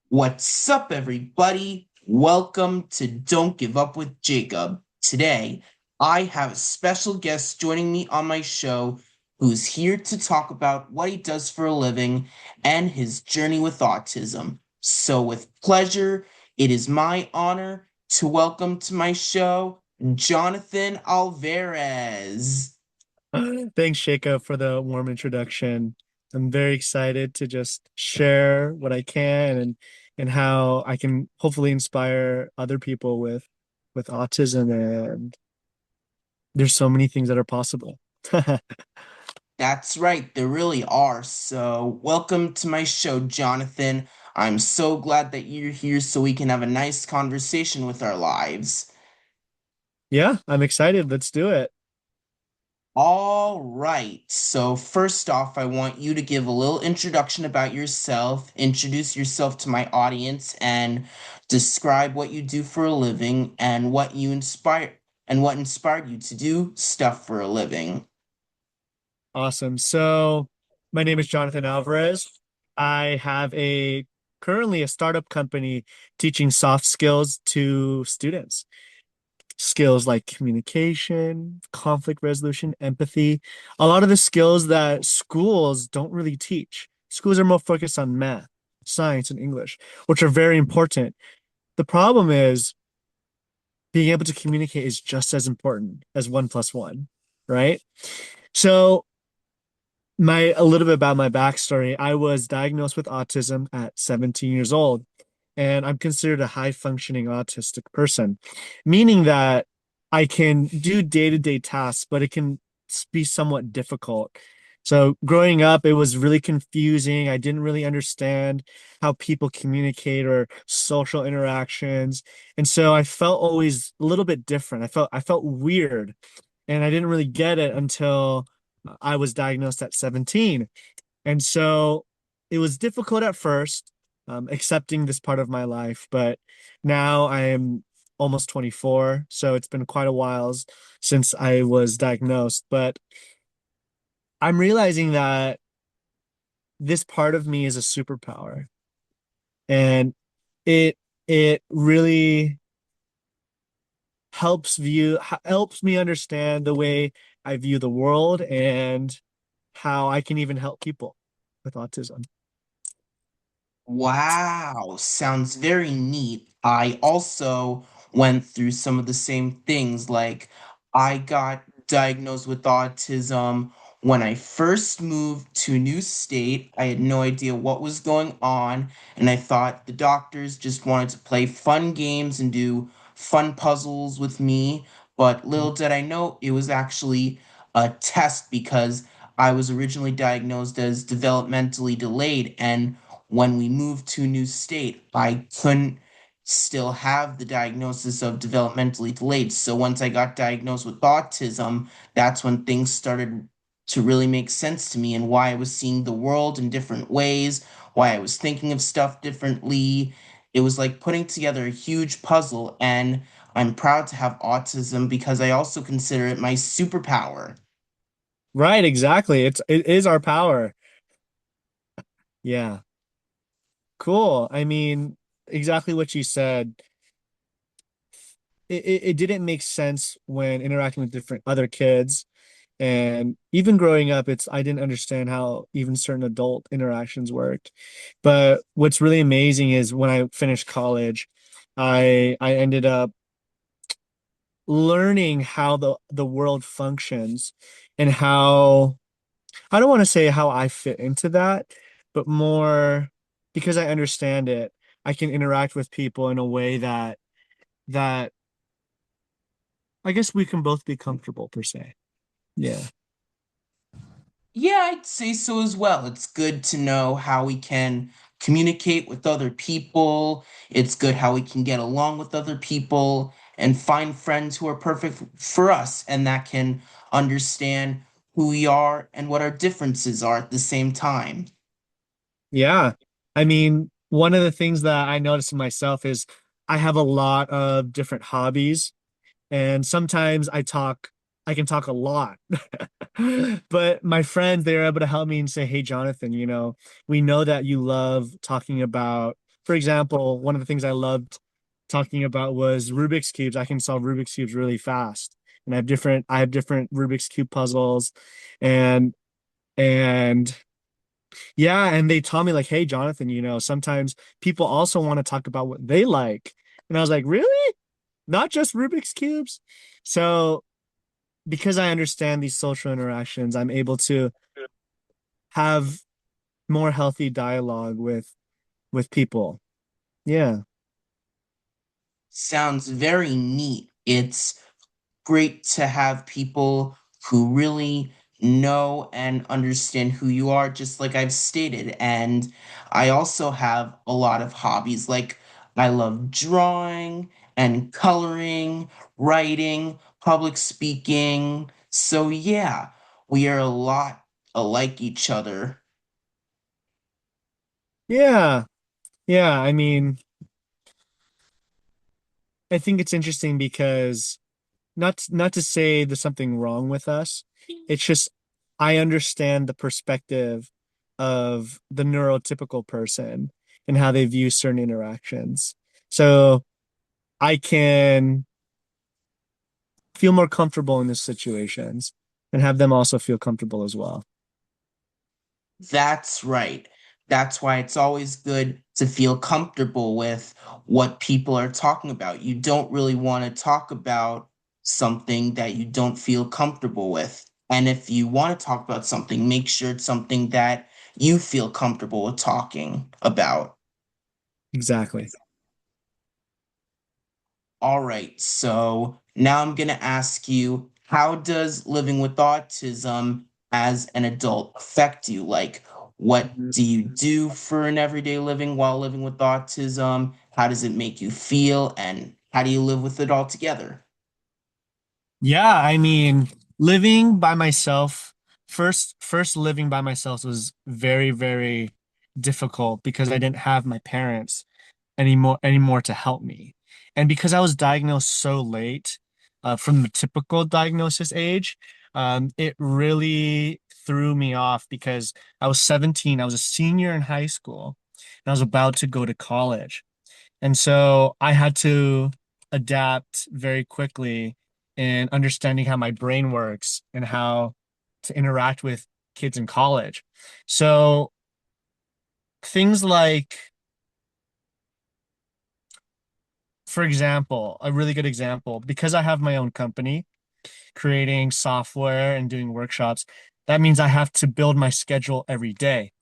What's up, everybody? Welcome to Don't Give Up with Jacob. Today, I have a special guest joining me on my show who's here to talk about what he does for a living and his journey with autism. So, with pleasure, it is my honor to welcome to my show Jonathan Alvarez. Thanks, Shaka, for the warm introduction. I'm very excited to just share what I can and how I can hopefully inspire other people with autism. And there's so many things that are possible. That's right, there really are. So, welcome to my show, Jonathan. I'm so glad that you're here so we can have a nice conversation with our lives. Yeah, I'm excited. Let's do it. All right. So, first off, I want you to give a little introduction about yourself, introduce yourself to my audience, and describe what you do for a living and what inspired you to do stuff for a living. Awesome. So, my name is Jonathan Alvarez. I have a currently a startup company teaching soft skills to students. Skills like communication, conflict resolution, empathy, a lot of the skills that schools don't really teach. Schools are more focused on math, science, and English, which are very important. The problem is being able to communicate is just as important as one plus one, right? So, my a little bit about my backstory. I was diagnosed with autism at 17 years old, and I'm considered a high functioning autistic person, meaning that I can do day-to-day tasks, but it can be somewhat difficult. So growing up, it was really confusing. I didn't really understand how people communicate or social interactions. And so I felt always a little bit different. I felt weird, and I didn't really get it until I was diagnosed at 17. And so it was difficult at first, accepting this part of my life, but now I am almost 24. So it's been quite a while since I was diagnosed. But I'm realizing that this part of me is a superpower. And it it really helps me understand the way I view the world and how I can even help people with autism. Wow, sounds very neat. I also went through some of the same things. Like, I got diagnosed with autism when I first moved to a new state. I had no idea what was going on, and I thought the doctors just wanted to play fun games and do fun puzzles with me. But little did I know it was actually a test because I was originally diagnosed as developmentally delayed, and when we moved to a new state, I couldn't still have the diagnosis of developmentally delayed. So once I got diagnosed with autism, that's when things started to really make sense to me and why I was seeing the world in different ways, why I was thinking of stuff differently. It was like putting together a huge puzzle, and I'm proud to have autism because I also consider it my superpower. Right, exactly. It is our power. Yeah. Cool. I mean, exactly what you said. It didn't make sense when interacting with different other kids. And even growing up, I didn't understand how even certain adult interactions worked. But what's really amazing is when I finished college, I ended up learning how the world functions and how I don't want to say how I fit into that, but more because I understand it, I can interact with people in a way that I guess we can both be comfortable per se. Yeah. Yeah, I'd say so as well. It's good to know how we can communicate with other people. It's good how we can get along with other people and find friends who are perfect for us and that can understand who we are and what our differences are at the same time. Yeah. I mean, one of the things that I notice in myself is I have a lot of different hobbies, and sometimes I can talk a lot. But my friends, they're able to help me and say, "Hey, Jonathan, we know that you love talking about for example, one of the things I loved talking about was Rubik's cubes. I can solve Rubik's cubes really fast. And I have different Rubik's cube puzzles and and yeah, and they taught me like, hey, Jonathan, sometimes people also want to talk about what they like. And I was like, really? Not just Rubik's cubes? So because I understand these social interactions, I'm able to have more healthy dialogue with people. Yeah, Sounds very neat. It's great to have people who really know and understand who you are, just like I've stated. And I also have a lot of hobbies. Like, I love drawing and coloring, writing, public speaking. So, yeah, we are a lot alike each other. yeah, yeah. I mean, I think it's interesting because not to say there's something wrong with us. It's just I understand the perspective of the neurotypical person and how they view certain interactions. So I can feel more comfortable in these situations and have them also feel comfortable as well. That's right. That's why it's always good to feel comfortable with what people are talking about. You don't really want to talk about something that you don't feel comfortable with. And if you want to talk about something, make sure it's something that you feel comfortable with talking about. Exactly. All right, so now I'm going to ask you, how does living with autism as an adult affect you? Like, what do you do for an everyday living while living with autism? How does it make you feel? And how do you live with it all together? Yeah, I mean, living by myself, first living by myself was very, very difficult because I didn't have my parents anymore to help me. And because I was diagnosed so late, from the typical diagnosis age, it really threw me off because I was 17, I was a senior in high school, and I was about to go to college. And so I had to adapt very quickly in understanding how my brain works and how to interact with kids in college. So things like, for example, a really good example, because I have my own company creating software and doing workshops, that means I have to build my schedule every day.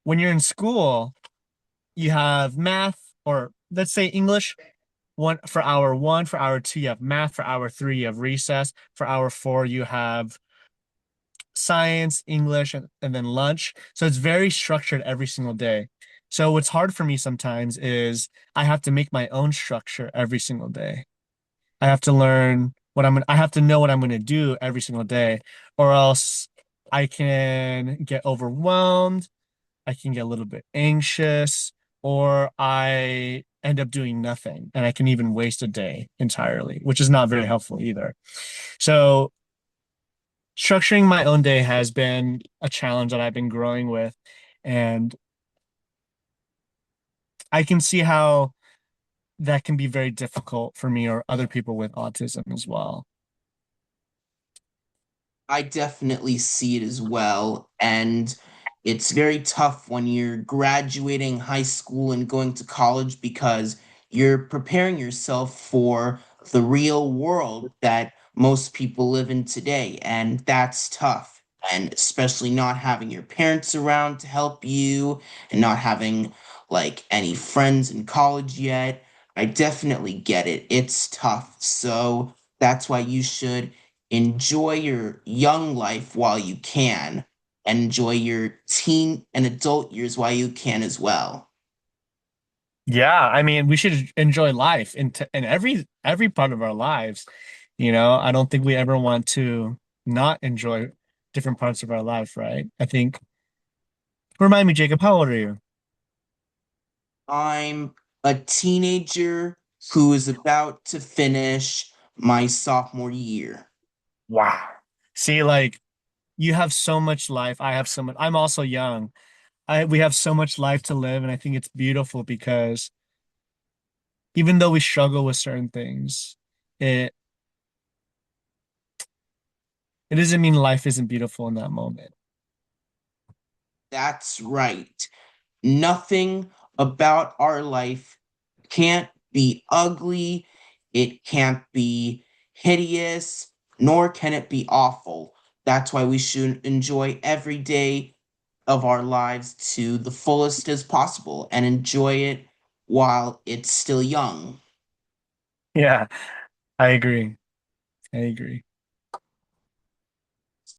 When you're in school, you have math, or let's say English, one, for hour two, you have math, for hour three, you have recess, for hour four, you have science, English, and then lunch. So it's very structured every single day. So what's hard for me sometimes is I have to make my own structure every single day. I have to learn I have to know what I'm gonna do every single day, or else I can get overwhelmed, I can get a little bit anxious, or I end up doing nothing and I can even waste a day entirely, which is not very helpful either. So structuring my own day has been a challenge that I've been growing with, and I can see how that can be very difficult for me or other people with autism as well. I definitely see it as well. And it's very tough when you're graduating high school and going to college because you're preparing yourself for the real world that most people live in today. And that's tough. And especially not having your parents around to help you and not having like any friends in college yet. I definitely get it. It's tough. So that's why you should enjoy your young life while you can, and enjoy your teen and adult years while you can as well. Yeah, I mean, we should enjoy life in every part of our lives. I don't think we ever want to not enjoy different parts of our life, right? I think. Remind me, Jacob, how old are you? I'm a teenager who is about to finish my sophomore year. Wow. See, like you have so much life. I have so much. I'm also young. I we have so much life to live, and I think it's beautiful because even though we struggle with certain things, it it doesn't mean life isn't beautiful in that moment. That's right. Nothing about our life can't be ugly, it can't be hideous, nor can it be awful. That's why we should enjoy every day of our lives to the fullest as possible and enjoy it while it's still young. Yeah, I agree. I agree.